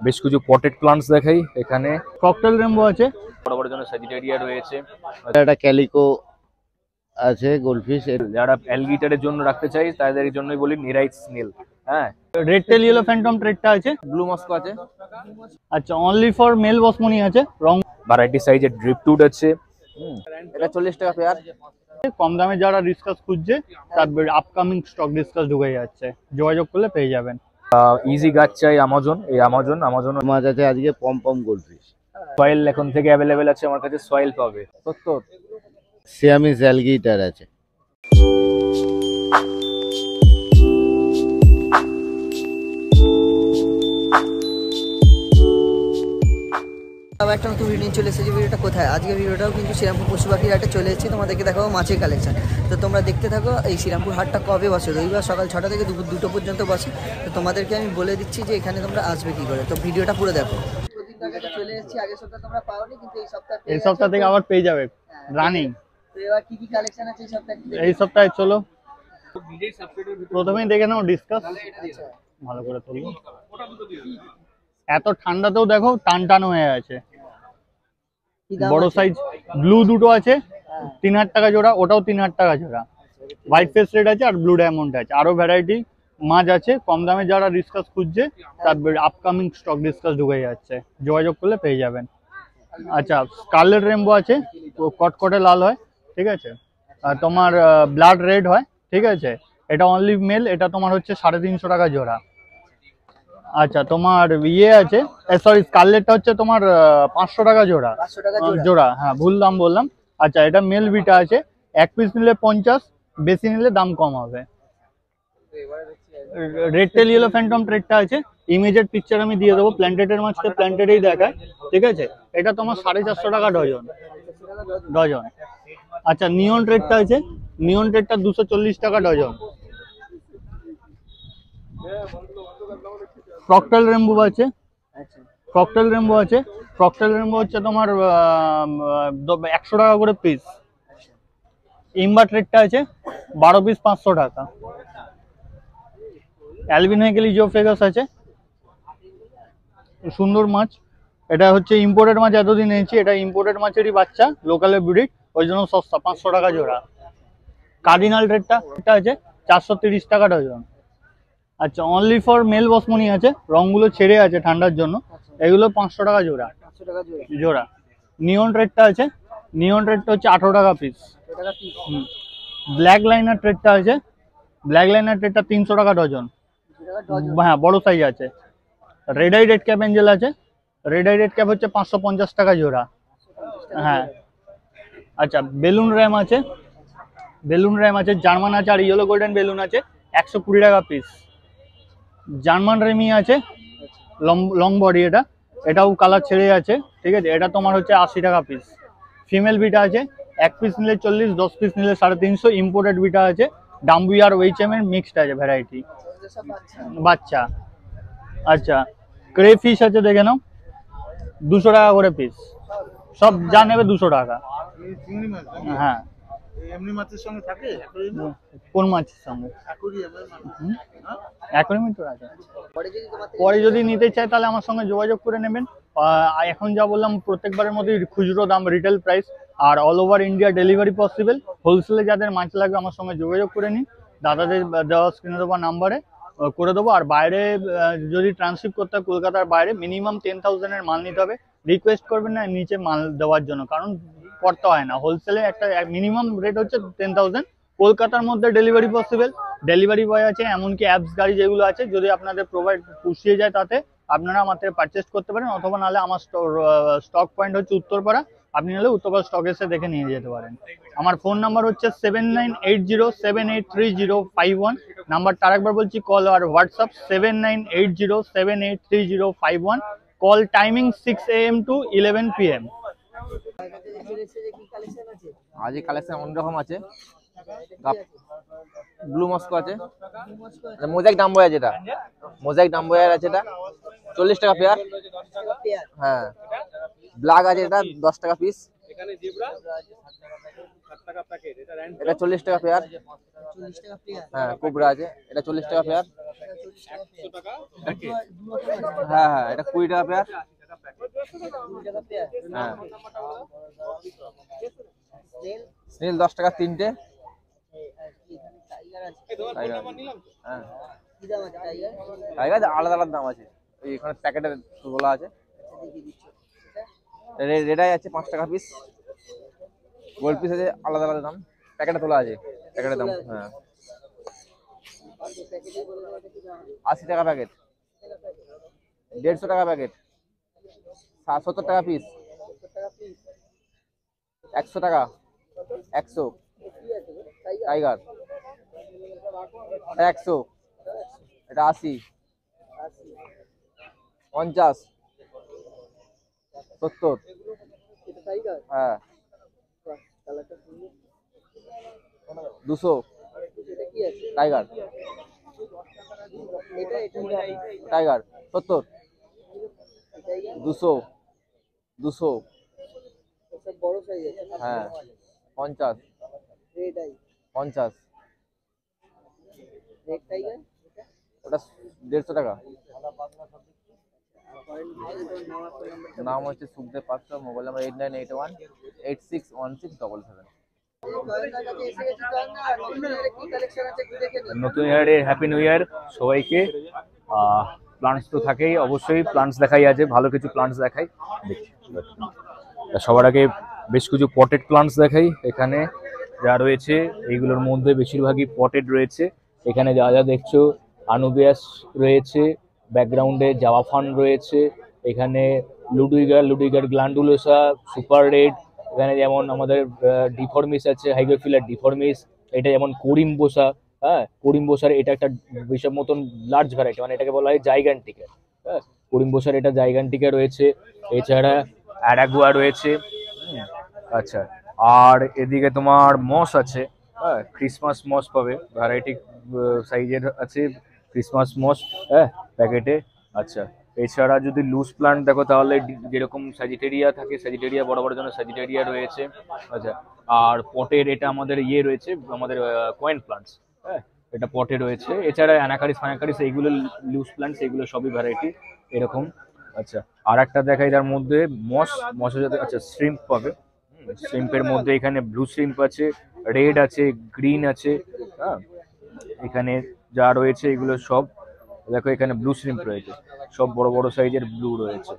বেশ কিছু potted plants দেখাই এখানে। ককটেল রেমবো আছে, বড় জন্য সাজিটেরিয়া রয়েছে, একটা ক্যালিকো আছে, গোল্ডফিশ। যারা অ্যালগিটারের জন্য রাখতে চাই তাদের জন্যই বলি নিরাইট স্নেল। হ্যাঁ, রেড টেল ইয়েলো ফ্যান্টম ট্রেডটা আছে, ব্লু মস্কো আছে। আচ্ছা অনলি ফর মেল বসমনি আছে, রং ভ্যারাইটি সাইজের ড্রিপটুড আছে। এটা 40 টাকা পেয়ার। কম দামে যারা ডিসকাস খুঁজছে তার আপকামিং স্টক ডিসকাস ঢুকে যাচ্ছে, যোগাযোগ করলে পেয়ে যাবেন। ইজি গাছ চাই আমাজন, এই আমাজন মাছ আছে আজকে পম গোল্ডফিশ। সয়েল এখন থেকে অ্যাভেলেবেল আছে আমার কাছে, সয়েল পাবে 70। সিয়ামিস অ্যালগিটার আছে। আবার একটা নতুন ভিডিও নিয়ে চলে এসেছি। ভিডিওটা কোথায়? আজকে ভিডিওটাও কিন্তু শ্রীরামপুর পশু পাখির হাটে চলে এসেছি, তোমাদেরকে দেখাবো মাছের কালেকশন। তো তোমরা দেখতে থাকো। এই শ্রীরামপুর হাটটা কবে বসে? রবিবার সকাল 6টা থেকে দুপুর 2টো পর্যন্ত বসে। তো তোমাদেরকে আমি বলে দিচ্ছি যে এখানে তোমরা আসবে কি করে। তো ভিডিওটা পুরো দেখো। চলে এসেছি, আগের সপ্তাহে তোমরা পাওনি, কিন্তু এই সপ্তাহ থেকে আবার পেয়ে যাবে রানিং। তো এবার কি কি কালেকশন আছে এই সপ্তাহে চলো প্রথমেই দেখে নাও ডিসকাস। ভালো করে তুলবো, এত ঠান্ডাতেও দেখো টান টান হয়ে আছে। বড় সাইজ ব্লু দুটো আছে 3000 টাকা জোড়া, ওটাও 3000 টাকা জোড়া। হোয়াইট ফেস রেড আছে আর ব্লু ডায়মন্ড আছে, আরো ভ্যারাইটি মাছ আছে। কম দামে যারা ডিসকাস খুঁজছে তার আপকামিং স্টক ডিসকাস ঢুকে যাচ্ছে, যোগাযোগ করলে পেয়ে যাবেন। আচ্ছা স্কারলেট রেমবো আছে, কটকটে লাল হয়, ঠিক আছে। আর তোমার ব্লাড রেড হয়, ঠিক আছে। এটা অনলি মেল, এটা তোমার হচ্ছে 350 টাকা জোড়া। আচ্ছা তোমার ইয়ে আছে, সরি স্কারলেটটা হচ্ছে তোমার 500 টাকা জোড়া। জোড়া, হ্যাঁ ভুল দাম বললাম। আচ্ছা এটা মেল বিটা আছে, এক পিস নিলে 50, বেশি নিলে দাম কম হবে। রেড টেল ইয়েলো ফ্যান্টম ট্রেডটা আছে, ইমেজের পিকচার আমি দিয়ে দেবো। প্ল্যান্টেটের মাছকে প্ল্যান্টেটেই দেখায়, ঠিক আছে। এটা তোমার 450 টাকা ডজন। আচ্ছা নিয়ন ট্রেডটা আছে, নিয়ন ট্রেডটা 240 টাকা ডজন। ককটেল রেমবো আছে, ককটেল রেমবো আছে। ককটেল রেমবো হচ্ছে তোমার 100 টাকা করে পিস। ইম্বার ট্রেডটা আছে 12 পিস 500 টাকা। অ্যালবিনো জিওফেগাস আছে, সুন্দর মাছ। এটা হচ্ছে ইম্পোর্টেড মাছ, এতদিন এনেছি। এটা ইম্পোর্টেড মাছেরই বাচ্চা, লোকালে ব্রিড, ওই জন্য সস্তা, 500 টাকা জোড়া। কার্ডিনাল রেটটা আছে 430 টাকা ডজন। আচ্ছা অনলি ফর মেল বসমনি আছে, রংগুলো ছেড়ে আছে ঠান্ডার জন্য, এগুলো 500 টাকা জোড়া। জোড়া নিয়ন রেটটা আছে, নিয়ন রেটটা হচ্ছে 18 টাকা পিস। ব্ল্যাক লাইনার ট্রেডটা আছে, ব্ল্যাক লাইনার ট্রেডটা 300 টাকা ডজন। হ্যাঁ বড় সাইজ আছে। Red eye red cap Angel আছে, রেড আই রেড ক্যাপ হচ্ছে 550 টাকা জোড়া। হ্যাঁ আচ্ছা বেলুন র্যাম আছে, বেলুন র্যাম আছে, জার্মান আছে, আর ইয়েলো গোল্ডেন বেলুন আছে 120 টাকা পিস। জার্মান রেমি আছে, লং বডি, এটাও কালার ছেড়ে আছে, ঠিক আছে। এটা তোমার হচ্ছে 80 টাকা পিস। ফিমেল বিটা আছে, এক পিস নিলে 40, 10 পিস নিলে 350। ইম্পোর্টেড বিটা আছে, ডাম্বুই আর ওইচএম এর মিক্সড আছে ভ্যারাইটি বাচ্চা। আচ্ছা ক্রে ফিশ আছে, দেখে নাও 200 টাকা করে পিস। সব যা নেবে 200 টাকা। হ্যাঁ এমনি মাছের সঙ্গে থাকে? কোন মাছের সঙ্গে? অ্যাকোয়ারিয়াম তো আছে। পরে যদি নিতে চাই তাহলে আমার সঙ্গে যোগাযোগ করে নেবেন। এখন যা বললাম প্রত্যেকবারের মধ্যে খুচরো দাম, রিটেল প্রাইস, আর all over India delivery possible. হোলসেলে যাদের মাছ লাগবে আমার সঙ্গে যোগাযোগ করে নিন, দাদাদের দেওয়া স্ক্রিনে দেওয়া নাম্বারে করে দেবো। আর বাইরে যদি ট্রান্সশিপ করতে হয় কলকাতার বাইরে মিনিমাম 10,000 এর মাল নিতে হবে। রিকোয়েস্ট করবেন না নিচে মাল দেওয়ার জন্য, কারণ করতে হয় না। হোলসেলে একটা মিনিমাম রেট হচ্ছে 10,000। কলকাতার মধ্যে ডেলিভারি পসিবল, ডেলিভারি বয় আছে, এমনকি অ্যাপস গাড়ি যেগুলো আছে, যদি আপনাদের প্রোভাইড পুষিয়ে যায় তাতে আপনারা আমার থেকে পারচেস করতে পারেন। অথবা নাহলে আমার স্টক পয়েন্ট হচ্ছে উত্তরপাড়া, আপনি নাহলে উত্তরপাড়া স্টক এসে দেখে নিয়ে যেতে পারেন। আমার ফোন নাম্বার হচ্ছে 7980783051। নাম্বারটা আরেকবার বলছি, কল আর WhatsApp 7980783051। Call timing 6 AM to 11 PM। আজ কালেকশন অন্যরকম আছে। ব্লু মস্কো আছে, মোজাইক ডাম্বয়ার, যেটা মোজাইক ডাম্বয়ার আছে, এটা 40 টাকা পেয়ার। হ্যাঁ ব্ল্যাক আছে, এটা 10 টাকা পিস। এটা 40 টাকা পেয়ার। 40 টাকা পেয়ার। হ্যাঁ কোবরা আছে, এটা 40 টাকা পেয়ার। 40 টাকা হ্যাঁ হ্যাঁ, এটা 20 টাকা পেয়ার। 20 টাকা পেয়ার। হ্যাঁ স্নেল স্নেল 10 টাকা তিনটে। টাইগার আছে। টাইগার, হ্যাঁ কি দাম আছে টাইগার? টাইগার আলাদা আলাদা দাম আছে, এই এখানে প্যাকেটে বলা আছে। দেখিয়ে দিচ্ছ রেডাই আছে 5 টাকা পিস। গোল্ড পিস আছে আলাদা আলাদা দাম, প্যাকেটে তোলা আছে, প্যাকেটের দাম। হ্যাঁ 80 টাকা প্যাকেট, 150 টাকা প্যাকেট, 70 টাকা পিস, 100 টাকা, 100 টাইগার, 100, এটা 80, 50, 70, এটা টাইগার। হ্যাঁ কালারটা সুন্দর। 200 এটা কি আছে? টাইগার, এটা টাইগার 70, টাইগার 200, 200, সব বড় সাইজ আছে। হ্যাঁ 50, রেড আই 50, রেড টাইগার। ওটা 150 টাকা। নাম হচ্ছে সুখদেব পাত্র, মোবাইল নাম্বার 8981861677। নতুন ইয়ারে হ্যাপি নিউ ইয়ার সবাইকে। প্লান্টস তো থাকেই, অবশ্যই প্লান্টস দেখাই, আছে ভালো কিছু প্লান্টস দেখাই। সবার আগে বেশ কিছু পটেড প্লান্টস দেখাই। এখানে যা রয়েছে এইগুলোর মধ্যে বেশিরভাগই পটেড রয়েছে। এখানে যা যা দেখছো আনুবিয়াস রয়েছে, ব্যাকগ্রাউন্ডে জাভা ফান রয়েছে, এখানে লুডুইগার গ্ল্যান্ডুলোসা, সুপার রেড, এখানে যেমন আমাদের ডিফর্মিস আছে, হাইগ্রোফিলা ডিফর্মিস, এটা যেমন করিমবোসা। হ্যাঁ করিমবোসার এটা একটা বিশাল মতন লার্জ ভ্যারাইটি, মানে এটাকে বলা হয় জাইগান্টিকা। হ্যাঁ করিমবোসার এটা জাইগান্টিকা রয়েছে। এছাড়া অ্যারাগুয়া রয়েছে। আচ্ছা, আর এদিকে তোমার মস আছে। হ্যাঁ ক্রিসমাস মস পাবে, ভ্যারাইটি সাইজের আছে ক্রিসমাস মস, হ্যাঁ প্যাকেটে। আচ্ছা, এছাড়া যদি লুজ প্লান্ট দেখো তাহলে যেরকম স্যাজিটেরিয়া থাকে, স্যাজিটেরিয়া বড় বড় জন্য স্যাজিটেরিয়া রয়েছে। আচ্ছা, আর পটের এটা আমাদের ইয়ে রয়েছে, আমাদের কয়েন প্লান্টস। হ্যাঁ এটা পটে রয়েছে। এছাড়া অ্যানাকারিস এইগুলো লুজ প্লান্টস, এইগুলো সবই ভ্যারাইটি এরকম। আচ্ছা, আর একটা দেখাই তার মধ্যে মসের সাথে। আচ্ছা, শ্রিম্প পাবে। শ্রিম্পের মধ্যে এখানে ব্লু শ্রিম্প আছে, রেড আছে, গ্রিন আছে। হ্যাঁ এখানে যা রয়েছে এগুলো সব দেখো, এখানে ব্লু শ্রিম্প রয়েছে, সব বড় বড় সাইজের ব্লু রয়েছে,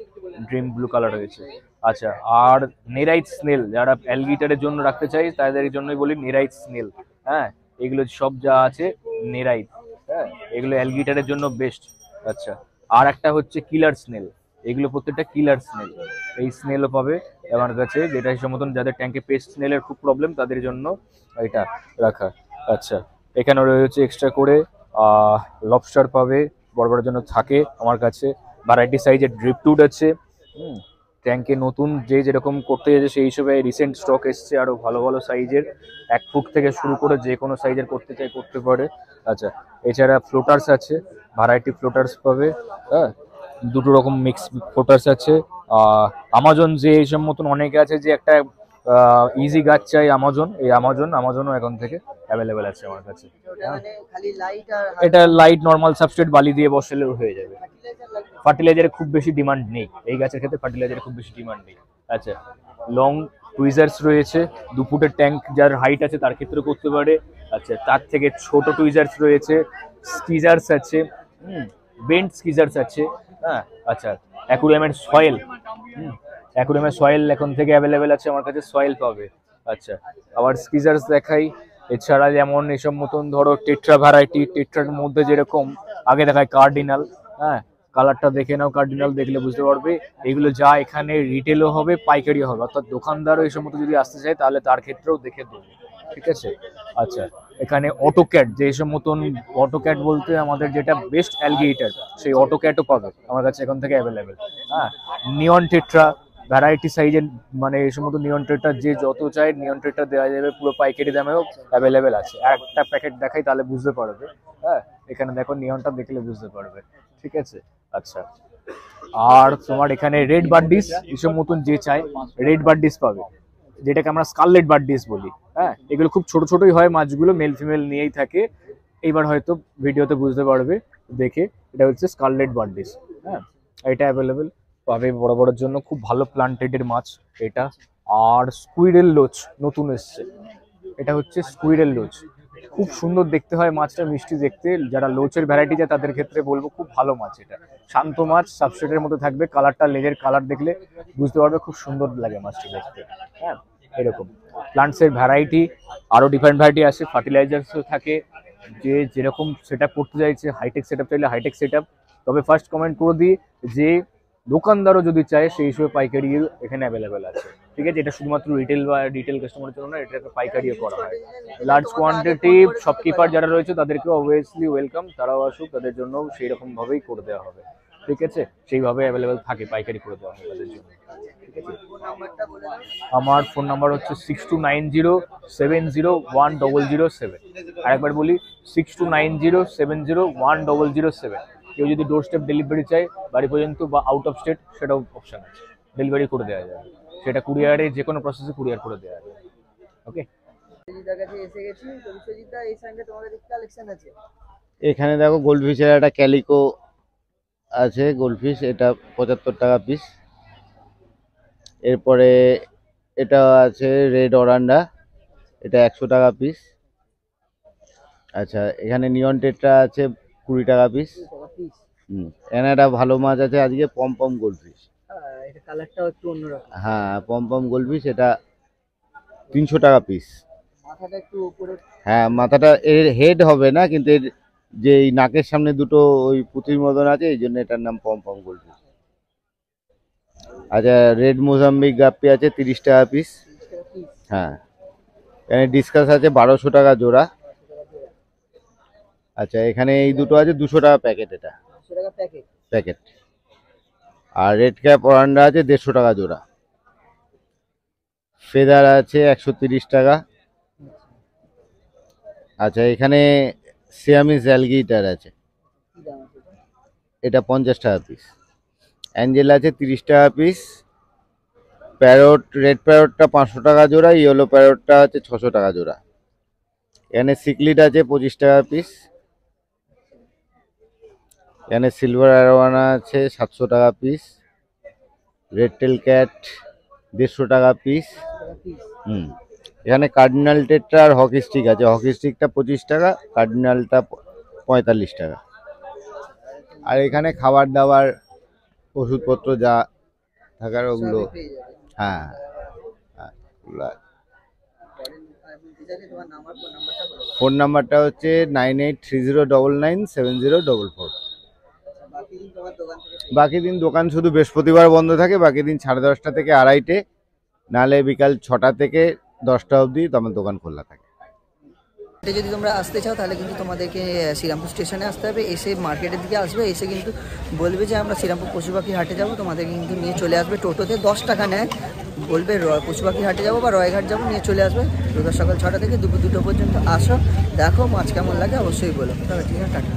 ড্রিম ব্লু কালার রয়েছে। আচ্ছা, আর নেরাইট স্নেল যারা অ্যালগিটারের জন্য রাখতে চাই তাদের জন্যই বলি নেরাইট স্নেল। হ্যাঁ এগুলো সব যা আছে নেরাইট। হ্যাঁ এগুলো অ্যালগিটারের জন্য বেস্ট। আচ্ছা, আর একটা হচ্ছে কিলার স্নেল, এগুলো প্রত্যেকটা কিলার স্নেল। এই স্নেলও পাবে আমার কাছে, যেটা হিসেবে মতন যাদের ট্যাঙ্কে পেস্ট স্নেলের খুব প্রবলেম তাদের জন্য এটা রাখা। আচ্ছা, এখানে রয়েছে এক্সট্রা করে লবস্টার পাবে, বড় বড় জন্য থাকে আমার কাছে। ভ্যারাইটি সাইজের ড্রিপটুড আছে। ট্যাঙ্কে নতুন যে যেরকম করতে যাচ্ছে সেই হিসেবে রিসেন্ট স্টক এসছে আরো ভালো ভালো সাইজের, 1 ফুট থেকে শুরু করে যে কোনো সাইজের করতে চাই করতে পারে। আচ্ছা, এছাড়া ফ্লোটার্স আছে, ভ্যারাইটি ফ্লোটার্স পাবে। হ্যাঁ 2 রকম মিক্স ফ্লোটার্স আছে। আমাজন যে এইসব মতন অনেকে আছে যে একটা ইজি গাছ চাই, আমাজনও এখন থেকে অ্যাভেলেবেল আছে আমার কাছে। খালি লাইট আর এটা লাইট নর্মাল সাবস্ট্রেট বালি দিয়ে বসালেও হয়ে যাবে। ফার্টিলাইজারের খুব বেশি ডিমান্ড নেই এই গাছের ক্ষেত্রে, ফার্টিলাইজারের খুব বেশি ডিমান্ড নেই। আচ্ছা, লং টুইজার্স রয়েছে, 2 ফুটের ট্যাঙ্ক যার হাইট আছে তার ক্ষেত্রে করতে পারে। আচ্ছা, তার থেকে ছোট টুইজার্স রয়েছে, স্কিজার্স আছে, বেন্ট স্কিজার্স আছে। হ্যাঁ আচ্ছা, অ্যাকুরিয়ামের সয়েল এখন থেকে অ্যাভেলেবেল আছে আমার কাছে, সয়েল পাবে। আচ্ছা, আবার স্কিজার্স দেখাই। এছাড়া যেমন এসব মতন ধরো টেট্রা ভ্যারাইটি, টেট্রার মধ্যে যেরকম আগে দেখায় কার্ডিনাল। হ্যাঁ কালারটা দেখে নাও, কার্ডিনাল দেখলে বুঝতে পারবে। এগুলো যা এখানে রিটেলও হবে, পাইকারিও হবে, অর্থাৎ দোকানদারও এই সমস্ত যদি আসতে চায় তাহলে তার ক্ষেত্রেও দেখে দেবে। ঠিক আছে। আচ্ছা, এখানে অটোক্যাট, যে এসব মতন অটোক্যাট বলতে আমাদের যেটা বেস্ট অ্যালগিটার, সেই অটোক্যাটও পাবে আমার কাছে এখন থেকে অ্যাভেলেবেল। হ্যাঁ, নিয়ন টেট্রা ভ্যারাইটি সাইজের, মানে এই সমস্ত নিয়ন টেট্রা যে যত চাই নিয়ন টেট্রা দেওয়া যাবে, পুরো পাইকারি দামেও অ্যাভেলেবেল আছে। একটা প্যাকেট দেখাই তাহলে বুঝতে পারবে। হ্যাঁ এখানে দেখো, নিয়নটা দেখলে বুঝতে পারবে। ঠিক আছে। আচ্ছা, আর তোমার এখানে রেড বার্ডিস, এসব মতন যে চাই রেড বার্ডিস পাবে, যেটাকে আমরা স্কারলেট বার্ডিস বলি। হ্যাঁ হ্যাঁ, এগুলো খুব ছোট ছোটই হয় মাছগুলো, মেল ফিমেল নিয়েই থাকে। এইবার হয়তো ভিডিওতে বুঝতে পারবে দেখে। এটা হচ্ছে স্কারলেট বার্ডিস। হ্যাঁ, এটা অ্যাভেলেবেল পাবে বড় বড়োর জন্য, খুব ভালো প্লান্টেডের মাছ এটা। আর স্কুইডেল লোচ নতুন এসছে, এটা হচ্ছে স্কুইডেল লোচ, খুব সুন্দর দেখতে হয় মাছটা, মিষ্টি দেখতে। যারা লোচের ভ্যারাইটি যায় তাদের ক্ষেত্রে বলবো খুব ভালো মাছ এটা। শান্ত মাছ, সাবস্ট্রেটের মতো থাকবে, কালারটা লেজের কালার দেখলে বুঝতে পারবে, খুব সুন্দর লাগে মাছটা দেখতে। হ্যাঁ, এরকম প্লান্টসের ভ্যারাইটি আরো ডিফারেন্ট ভ্যারাইটি আছে, ফার্টিলাইজার্সও থাকে। যে যেরকম সেট আপ করতে চাইছে, হাইটেক সেট আপ চাইলে হাইটেক সেট আপ। তবে ফার্স্ট কমেন্ট করে দিই যে দোকানদারও যদি চায় সেই হিসেবে পাইকারিও এখানে অ্যাভেলেবেল আছে। ঠিক আছে, এটা শুধুমাত্র রিটেল বা রিটেল কাস্টমারের জন্য না, এটাকে পাইকারিও করা হয়। লার্জ কোয়ান্টিটি শপকিপার যারা রয়েছে তাদেরকে অবভিয়াসলি ওয়েলকাম, তারাও আসুক, তাদের জন্য সেই রকম ভাবেই করে দেওয়া হবে। ঠিক আছে, সেইভাবে অ্যাভেলেবেল থাকে, পাইকারি করে দেওয়া হবে তাদের জন্য। ঠিক আছে, আমার ফোন নাম্বার হচ্ছে 6290701007। আরেকবার বলি 6290701007। কেউ যদি ডোর স্টেপ ডেলিভারি চায় বাড়ি পর্যন্ত বা আউট অফ স্টেট, সেটাও অপশন আছে, ডেলিভারি করে দেওয়া যাবে। সেটা কুরিয়ারে যে কোনো প্রসেসে কুরিয়ার করে দেওয়া যাবে। ওকে, বিশ্বজিৎদার কাছে এসে গেছি। তো বিশ্বজিৎদা, এই সাইডে তোমাদের কি কালেকশন আছে? এখানে দেখো গোল্ডফিশের একটা ক্যালিকো আছে, গোল্ডফিশ, এটা 75 টাকা পিস। এরপরে এটা আছে রেড অরান্ডা, এটা 100 টাকা পিস। আচ্ছা, এখানে নিয়ন টেট্রা আছে 20 টাকা পিস। পিস। এখানে একটা ভালো মাছ আছে আজকে, পমপম গোল্ডফিশ। এটা কালারটাও একটু অন্যরকম। হ্যাঁ, পমপম গোল্ডফিশ, এটা 300 টাকা পিস। মাথাটা একটু উপরে। হ্যাঁ, মাথাটা এর হেড হবে না, কিন্তু এর যে এই নাকের সামনে দুটো ওই পুঁতির মতন আছে, এই জন্য এটার নাম পমপম গোল্ডফিশ। আচ্ছা, রেড মোজাম্বিক গাপ্পি আছে 30 টাকা পিস। হ্যাঁ, এখানে ডিসকাস আছে 1200 টাকা জোড়া। আচ্ছা, এখানে এই দুটো আছে 200 টাকা প্যাকেট, এটা 200 টাকা প্যাকেট। প্যাকেট। আর রেড ক্যাপ অরান্ডা আছে 150 টাকা জোড়া। ফেদার আছে 130 টাকা। আচ্ছা, এখানে সিয়ামিস অ্যালগেটর আছে, কি দাম আছে এটা? এটা 50 টাকা পিস। অ্যাঞ্জেল আছে 30 টাকা পিস। প্যারট, রেড প্যারটটা 500 টাকা জোড়া, ইয়েলো প্যারটটা আছে 600 টাকা জোড়া। এখানে সিকলিট আছে 25 টাকা পিস। এখানে সিলভার অ্যারোয়ানা আছে 700 টাকা পিস। রেড টেল ক্যাট 150 টাকা পিস। এখানে কার্ডিনাল টেট্রা আর হকি স্টিক আছে, হকি স্টিকটা 25 টাকা, কার্ডিনালটা 45 টাকা। আর এখানে খাবার দাবার, ওষুধপত্র যা থাকার ওগুলো। সবই পেয়ে যাবে। হ্যাঁ, হ্যাঁ, ওগুলো আছে। তোমার নাম্বার, ফোন নাম্বারটা বলো। ফোন নাম্বারটা হচ্ছে 9830997044। বাকি দিন তোমার দোকান থেকে বাকি দিন দোকান শুধু বৃহস্পতিবার বন্ধ থাকে, বাকি দিন 10:30টা থেকে 2:30, নাহলে বিকাল 6টা থেকে 10টা অবধি তোমার দোকান খোলা থাকে। এটা যদি তোমরা আসতে চাও তাহলে কিন্তু তোমাদেরকে শ্রীরামপুর স্টেশনে আসতে হবে, এসে মার্কেটের দিকে আসবে, এসে কিন্তু বলবে যে আমরা শ্রীরামপুর পশু পাখির হাটে যাবো, তোমাদেরকে কিন্তু নিয়ে চলে আসবে। টোটোতে 10 টাকা নেয়, বলবে পশু পাখির হাটে যাবো বা রয়ঘাট যাবো, নিয়ে চলে আসবে। রোজ সকাল 6টা থেকে দুপুর 2টো পর্যন্ত আসো, দেখো মাছ কেমন লাগে অবশ্যই বলো। তবে ঠিক আছে, টাটা।